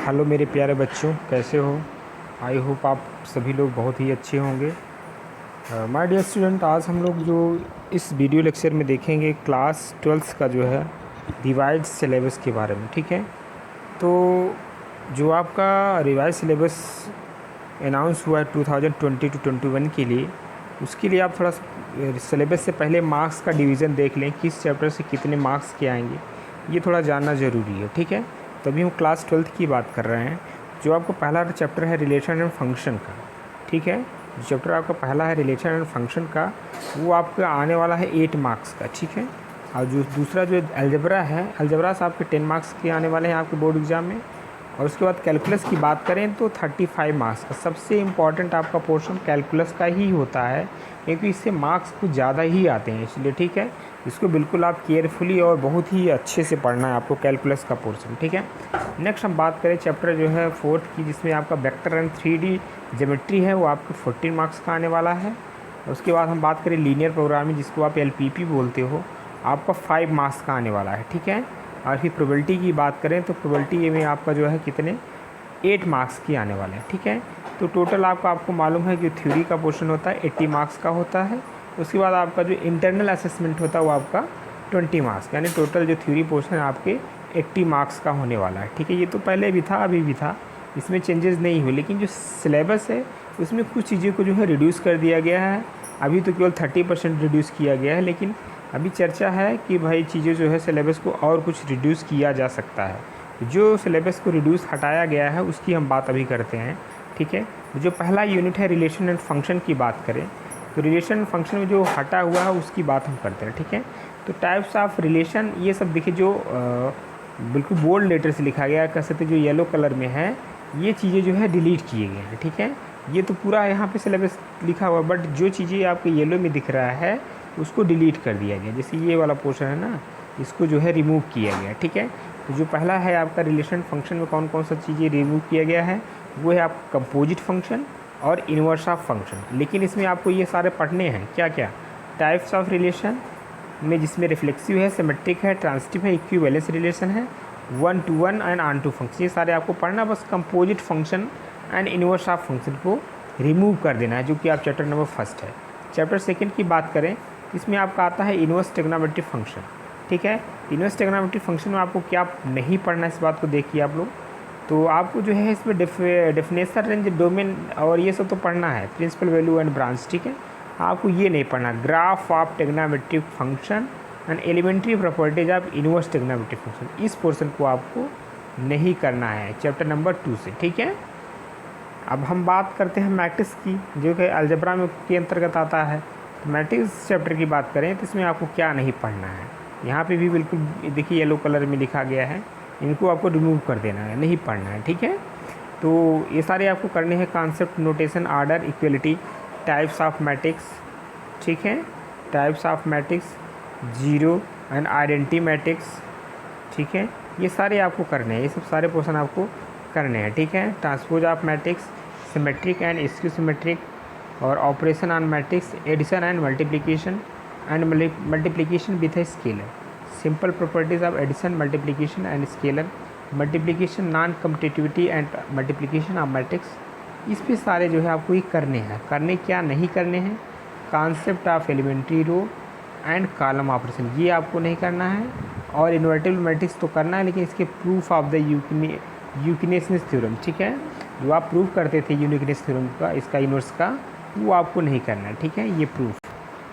Hello मेरे प्यारे बच्चों, कैसे हो? आई होप आप सभी लोग बहुत ही अच्छे होंगे। माय डियर स्टूडेंट, आज हम लोग जो इस वीडियो लेक्चर में देखेंगे क्लास 12th का जो है रिवाइज सिलेबस के बारे में। ठीक है, तो जो आपका रिवाइज सिलेबस अनाउंस हुआ है 2020 टू 21 के लिए, उसके लिए आप थोड़ा सिलेबस से पहले मार्क्स का डिवीज़न देख लें, किस चैप्टर से कितने मार्क्स के आएंगे, ये थोड़ा जानना ज़रूरी है। ठीक है, तभी हम क्लास 12th की बात कर रहे हैं। जो आपका पहला चैप्टर है रिलेशन एंड फंक्शन का, ठीक है, जो चैप्टर आपका पहला है रिलेशन एंड फंक्शन का, वो आपका आने वाला है 8 मार्क्स का। ठीक है, और जो दूसरा जो अलजबरा है, अलजबरा से आपके 10 मार्क्स के आने वाले हैं आपके बोर्ड एग्ज़ाम में। और उसके बाद कैलकुलस की बात करें तो 35 मार्क्स का। सबसे इम्पॉर्टेंट आपका पोर्शन कैलकुलस का ही होता है, क्योंकि इससे मार्क्स कुछ ज़्यादा ही आते हैं, इसलिए ठीक है, इसको बिल्कुल आप केयरफुली और बहुत ही अच्छे से पढ़ना है आपको कैलकुलस का पोर्शन। ठीक है, नेक्स्ट हम बात करें चैप्टर जो है 4th की, जिसमें आपका वेक्टर एंड 3D ज्योमेट्री है, वो आपको 14 मार्क्स का आने वाला है। और उसके बाद हम बात करें लीनियर प्रोग्रामिंग, जिसको आप LPP बोलते हो, आपका 5 मार्क्स का आने वाला है। ठीक है, और फिर प्रोबेबिलिटी की बात करें तो प्रोबेबिलिटी में आपका जो है कितने 8 मार्क्स की आने वाले हैं। ठीक है, तो टोटल आपको मालूम है कि थ्योरी का पोर्शन होता है 80 मार्क्स का होता है। उसके बाद आपका जो इंटरनल असेसमेंट होता है वो आपका 20 मार्क्स, यानी टोटल जो थ्योरी पोर्शन है आपके 80 मार्क्स का होने वाला है। ठीक है, ये तो पहले भी था, अभी भी था, इसमें चेंजेस नहीं हुए, लेकिन जो सिलेबस है उसमें कुछ चीज़ों को जो है रिड्यूस कर दिया गया है। अभी तो केवल 30% रिड्यूस किया गया है, लेकिन अभी चर्चा है कि भाई चीज़ें जो है सिलेबस को और कुछ रिड्यूस किया जा सकता है। जो सिलेबस को रिड्यूस हटाया गया है उसकी हम बात अभी करते हैं। ठीक है, जो पहला यूनिट है रिलेशन एंड फंक्शन की बात करें तो रिलेशन एंड फंक्शन में जो हटा हुआ है उसकी बात हम करते हैं। ठीक है, तो टाइप्स ऑफ रिलेशन, ये सब देखिए जो बिल्कुल बोल्ड लेटर से लिखा गया, कह सकते जो येलो कलर में है, ये चीज़ें जो है डिलीट किए गए हैं। ठीक है, ये तो पूरा यहाँ पे सिलेबस लिखा हुआ, बट जो चीज़ें आपको येलो में दिख रहा है उसको डिलीट कर दिया गया। जैसे ये वाला पोर्शन है ना, इसको जो है रिमूव किया गया। ठीक है, तो जो पहला है आपका रिलेशन फंक्शन में कौन कौन सा चीज़ें रिमूव किया गया है, वो है आपका कंपोजिट फंक्शन और इन्वर्स ऑफ फंक्शन। लेकिन इसमें आपको ये सारे पढ़ने हैं, क्या क्या टाइप्स ऑफ रिलेशन में, जिसमें रिफ्लेक्सिव है, सिमेट्रिक है, ट्रांजिटिव है, इक्विवेलेंस रिलेशन है, 1 to 1 and onto function, ये सारे आपको पढ़ना। बस composite function and inverse of function को रिमूव कर देना है, जो कि आप चैप्टर नंबर 1 है। चैप्टर 2 की बात करें, इसमें आपका आता है इन्वर्स ट्रिग्नोमेट्री फंक्शन। ठीक है, इन्वर्स ट्रिग्नोमेट्री फंक्शन में आपको क्या नहीं पढ़ना है, इस बात को देखिए आप लोग। तो आपको जो है इसमें डेफिनेशन, रेंज, डोमेन और ये सब तो पढ़ना है, प्रिंसिपल वैल्यू एंड ब्रांच। ठीक है, आपको ये नहीं पढ़ना graph of trigonometric function and elementary properties of inverse trigonometric function, इस पोर्शन को आपको नहीं करना है चैप्टर नंबर 2 से। ठीक है, अब हम बात करते हैं मैट्रिक्स की, जो कि अलजेब्रा में के अंतर्गत आता है। तो मैट्रिक्स चैप्टर की बात करें तो इसमें आपको क्या नहीं पढ़ना है, यहाँ पे भी बिल्कुल देखिए येलो कलर में लिखा गया है, इनको आपको रिमूव कर देना है, नहीं पढ़ना है। ठीक है, तो ये सारे आपको करने हैं, concept, notation, order, equality, types of matrix. ठीक है, types of matrix, zero and identity matrix. ठीक है, ये सारे आपको करने हैं, ये सब सारे पोर्शन आपको करने हैं। ठीक है, transpose of matrix, symmetric and skew symmetric, और operation on matrix, addition and multiplication and multiplication with a scalar, simple properties of addition, multiplication and scalar, multiplication, non commutativity and multiplication of matrix. इस पे सारे जो है आपको ये करने हैं। करने क्या नहीं करने हैं, concept of elementary row and column operation, ये आपको नहीं करना है। और इन्वर्टिबल मैट्रिक्स तो करना है, लेकिन इसके proof of the uniqueness theorem, ठीक है, जो आप प्रूफ करते थे यूनिकनेस थ्योरम का, इसका इन्वर्स का, वो आपको नहीं करना है। ठीक है, ये proof,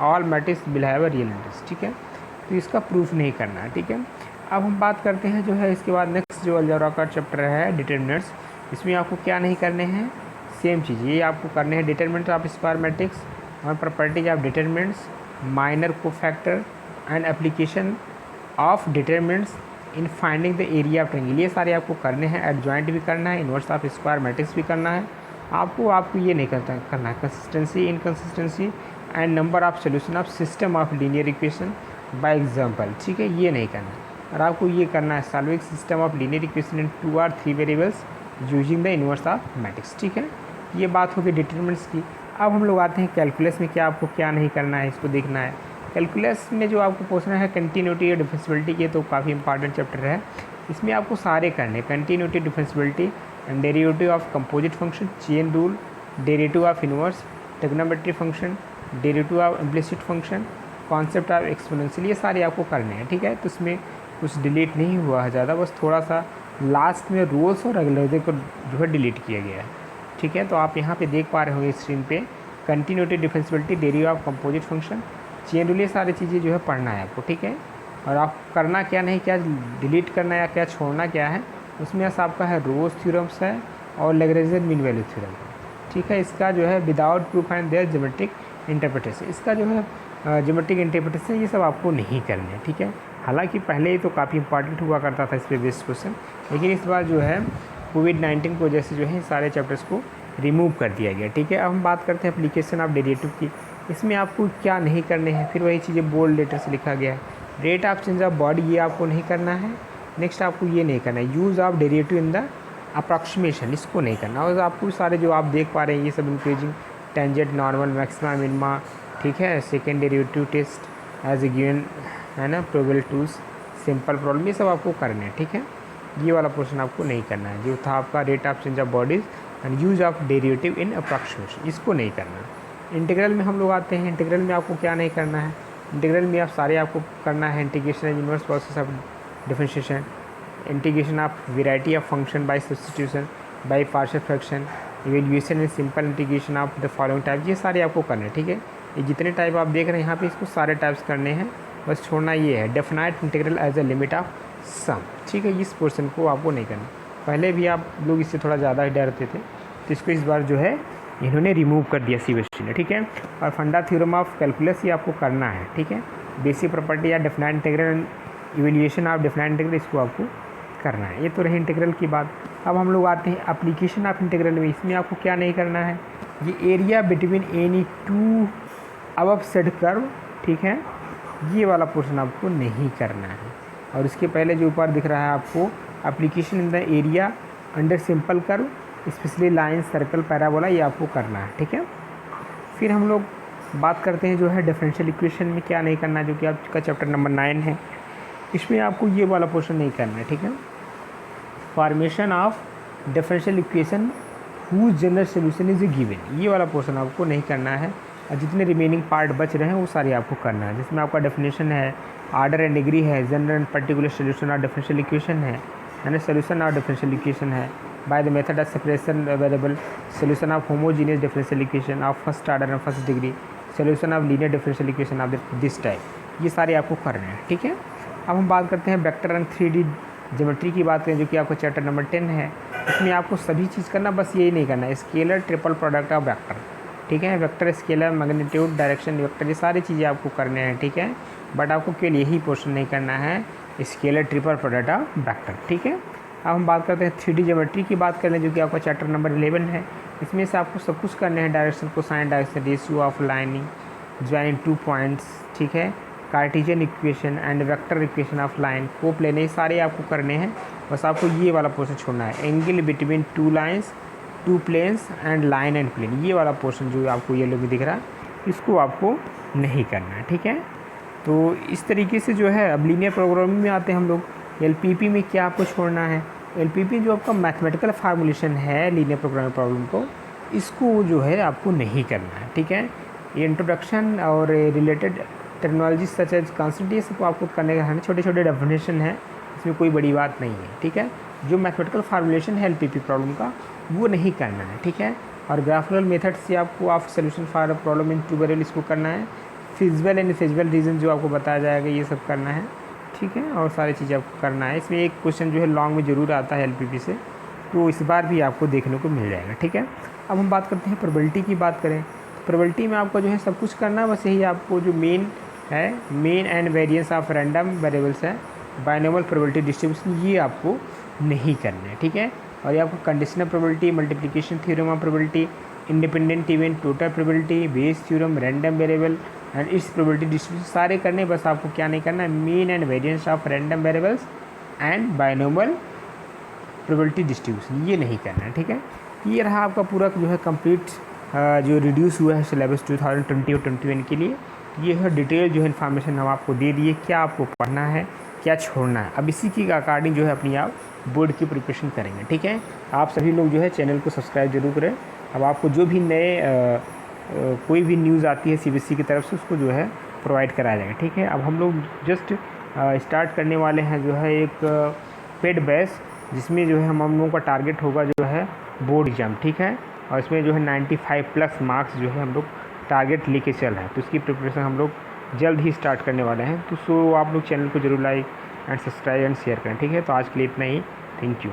all matrix will have a real index. ठीक है, तो इसका प्रूफ नहीं करना है। ठीक है, अब हम बात करते हैं जो है इसके बाद नेक्स्ट जो अलजेब्रा का चैप्टर है डिटरमिनेंट्स, इसमें आपको क्या नहीं करने हैं, सेम चीज़ ये आपको करने हैं, डिटरमिनेंट ऑफ स्क्वायर मैट्रिक्स और properties of determinants, minor cofactor and application of determinants in finding the area of triangle, ये सारे आपको करने हैं। एडजॉइंट भी करना है, इन्वर्स ऑफ स्क्वायर मैट्रिक्स भी करना है। आपको ये नहीं करना है, consistency, inconsistency and number of solution of system of linear equation by example. ठीक है, ये नहीं करना है। और आपको ये करना है, solving system of linear equation in 2 और 3 variables using the inverse of matrix. ठीक है, ये बात होगी डिटरमिनेंट्स की। अब हम लोग आते हैं कैलकुलस में, क्या आपको क्या नहीं करना है, इसको देखना है। कैलकुलस में जो आपको क्वेश्चन है कंटिन्यूटी और डिफरेंशियबिलिटी के, तो काफ़ी इंपॉर्टेंट चैप्टर है। इसमें आपको सारे करने, continuity, differentiability and derivative of composite function, chain rule, derivative of inverse, trigonometry function, derivative of implicit function, concept of exponential, ये सारे आपको करने हैं, ठीक है। तो इसमें कुछ डिलीट नहीं हुआ है ज़्यादा, बस थोड़ा सा लास्ट में रोल्स और रेगुलरिटी को जो है डिलीट किया गया है, ठीक है। तो आप यहाँ पे देख पा रहे होंगे स्क्रीन पे, continuity, differentiability, derivative of composite function, chain rule, ये सारी चीज़ें जो है पढ़ना है आपको, ठीक है। और आप करना क्या नहीं, क्या डिलीट करना या क्या छोड़ना क्या है, उसमें आपका है रोज थ्योरम्स है और लैग्रेंजियन मीन वैल्यू थ्योरम, ठीक है। इसका जो है without proof and their geometric interpretation, इसका जो है ज्योमेट्रिक इंटरप्रिटेशन ये सब आपको नहीं करना है, ठीक है। हालांकि पहले तो काफ़ी इंपॉर्टेंट हुआ करता था इस पर बेस्ड क्वेश्चन, लेकिन इस बार जो है कोविड-19 की वजह से जो है सारे चैप्टर्स को रिमूव कर दिया गया, ठीक है। अब हम बात करते हैं एप्लीकेशन ऑफ डेरिवेटिव की। इसमें आपको क्या नहीं करने हैं, फिर वही चीज़ें बोल्ड लेटर से लिखा गया है। Rate of change of body, ये आपको नहीं करना है। नेक्स्ट आपको ये नहीं करना है, use of derivative in the approximation, इसको नहीं करना। और आपको सारे जो आप देख पा रहे हैं ये सब increasing, tangent, normal, maxima, minima, ठीक है, second derivative test as a given, है ना, प्रोबेबल टूल्स, सिंपल प्रॉब्लम, ये सब आपको करने हैं, ठीक है। ये वाला पोर्शन आपको नहीं करना है, जो था आपका rate of change of bodies and use of derivative in approximation, इसको नहीं करना। इंटीग्रल में हम लोग आते हैं, इंटीग्रल में आपको क्या नहीं करना है, इंटीग्रल में आप सारे आपको करना है, integration and inverse process of differentiation, integration of variety of function by substitution, by partial fraction, evaluation and simple integration of the following type, ये सारे आपको करने हैं, ठीक है। ये जितने टाइप आप देख रहे हैं यहाँ पे, इसको सारे टाइप्स करने हैं, बस छोड़ना ये है definite integral as a limit of sum, ठीक है। इस पोर्शन को आपको नहीं करना। पहले भी आप लोग इससे थोड़ा ज़्यादा ही डरते थे, तो इसको इस बार जो है इन्होंने रिमूव कर दिया सीबीएसई ने, ठीक है। और फंडा थ्योरम ऑफ कैलकुलस ये आपको करना है, ठीक है। बेसिक प्रॉपर्टी या definite integral and evaluation of definite integral, इसको आपको करना है। ये तो रही इंटीग्रल की बात। अब हम लोग आते हैं एप्लीकेशन ऑफ इंटीग्रल में। इसमें आपको क्या नहीं करना है, ये area between any two above said curve, ठीक है, ये वाला पोर्शन आपको नहीं करना है। और इसके पहले जो ऊपर दिख रहा है आपको, application in the area under simple curve, specially line, circle, parabola, ये आपको करना है, ठीक है। फिर हम लोग बात करते हैं जो है डिफरेंशियल इक्वेशन में क्या नहीं करना है, जो कि आपका चैप्टर नंबर 9 है। इसमें आपको ये वाला पोर्शन नहीं करना है, ठीक है। Formation of differential equation whose general solution is given, ये वाला पोर्शन आपको नहीं करना है। और जितने रिमेनिंग पार्ट बच रहे हैं वो सारे आपको करना है, जिसमें आपका डेफिनेशन है, आर्डर एंड डिग्री है, general and particular solution of differential equation है ना, सोल्यूशन ऑफ डिफरेंशियल इक्वेशन है by the method of separation available, solution of homogeneous differential equation of first order and first degree, solution of linear differential equation of this type, ये सारे आपको करने हैं, ठीक है। अब हम बात करते हैं वेक्टर एंड 3D ज्योमेट्री की बात करें, जो कि आपको चैप्टर नंबर 10 है। इसमें आपको सभी चीज़ करना, बस यही नहीं करना, scalar, triple product of vector, ठीक है। Vector, scalar, magnitude, direction vector, ये सारी चीज़ें आपको करने हैं, ठीक है। बट आपको केवल यही पोर्शन नहीं करना है, scalar, triple product of vector, ठीक है। अब हम बात करते हैं 3D ज्योमेट्री की बात कर लें, जो कि आपका चैप्टर नंबर 11 है। इसमें से आपको सब कुछ करने हैं, direction, cosine, direction, ratio of lining, joining 2 points, ठीक है, Cartesian equation and vector equation of line, को प्लेन, ये सारे आपको करने हैं। बस आपको ये वाला पोर्शन छोड़ना है, angle between 2 lines, 2 planes and line and plane, ये वाला पोर्शन जो आपको येलो में दिख रहा है, इसको आपको नहीं करना है, ठीक है। तो इस तरीके से जो है, अब लीनियर प्रोग्रामिंग में आते हैं हम लोग। एलपीपी में क्या आपको छोड़ना है, एलपीपी जो आपका मैथमेटिकल फार्मूलेशन है लीनियर प्रोग्रामिंग प्रॉब्लम को, इसको जो है आपको नहीं करना है, ठीक है। ये इंट्रोडक्शन और related technology such as concept, ये सब आपको करने का है, छोटे छोटे डेफिनेशन है, इसमें कोई बड़ी बात नहीं है, ठीक है। जो मैथमेटिकल फार्मूलेशन है एलपीपी प्रॉब्लम का, वो नहीं करना है, ठीक है। और ग्राफिकल मेथड से आपको आप solution for problem in 2 variable, इसको करना है। फिजिबल एंड फिजिबल रीजन जो आपको बताया जाएगा, ये सब करना है, ठीक है। और सारी चीज़ें आपको करना है। इसमें एक क्वेश्चन जो है लॉन्ग में ज़रूर आता है एलपीपी से, तो इस बार भी आपको देखने को मिल जाएगा, ठीक है। अब हम बात करते हैं प्रोबेबिलिटी की बात करें, तो प्रोबेबिलिटी में आपको जो है सब कुछ करना है, बस यही आपको जो मेन है, main and variance of random variables है, बाइनोमियल प्रोबेबिलिटी डिस्ट्रीब्यूशन, ये आपको नहीं करना है, ठीक है। और ये आपको conditional probability, multiplication theorem of probability, independent event, total probability, Bayes theorem, random variable and it's probability distribution, सारे करने। बस आपको क्या नहीं करना है, mean and variance of random variables and binomial probability distribution, ये नहीं करना है, ठीक है। ये रहा आपका पूरा जो है कंप्लीट जो रिड्यूस हुआ है सिलेबस 2020 और 2021 के लिए। ये है डिटेल जो है इन्फॉर्मेशन हम आपको दे दिए, क्या आपको पढ़ना है, क्या छोड़ना है। अब इसी के अकॉर्डिंग जो है अपनी आप बोर्ड की प्रिपरेशन करेंगे। ठीक है, आप सभी लोग जो है चैनल को सब्सक्राइब जरूर करें। अब आपको जो भी नए कोई भी न्यूज़ आती है सीबीएसई की तरफ से, उसको जो है प्रोवाइड कराया जाएगा। ठीक है, अब हम लोग जस्ट स्टार्ट करने वाले हैं जो है एक पेड बैच, जिसमें जो है हम लोगों का टारगेट होगा जो है बोर्ड एग्ज़ाम। ठीक है, और इसमें जो है 95+ मार्क्स जो है हम लोग टारगेट लेके चल रहे हैं। तो इसकी प्रिपरेशन हम लोग जल्द ही स्टार्ट करने वाले हैं। तो आप लोग चैनल को जरूर like and subscribe and share करें। ठीक है, तो आज के लिए इतना ही। Thank you.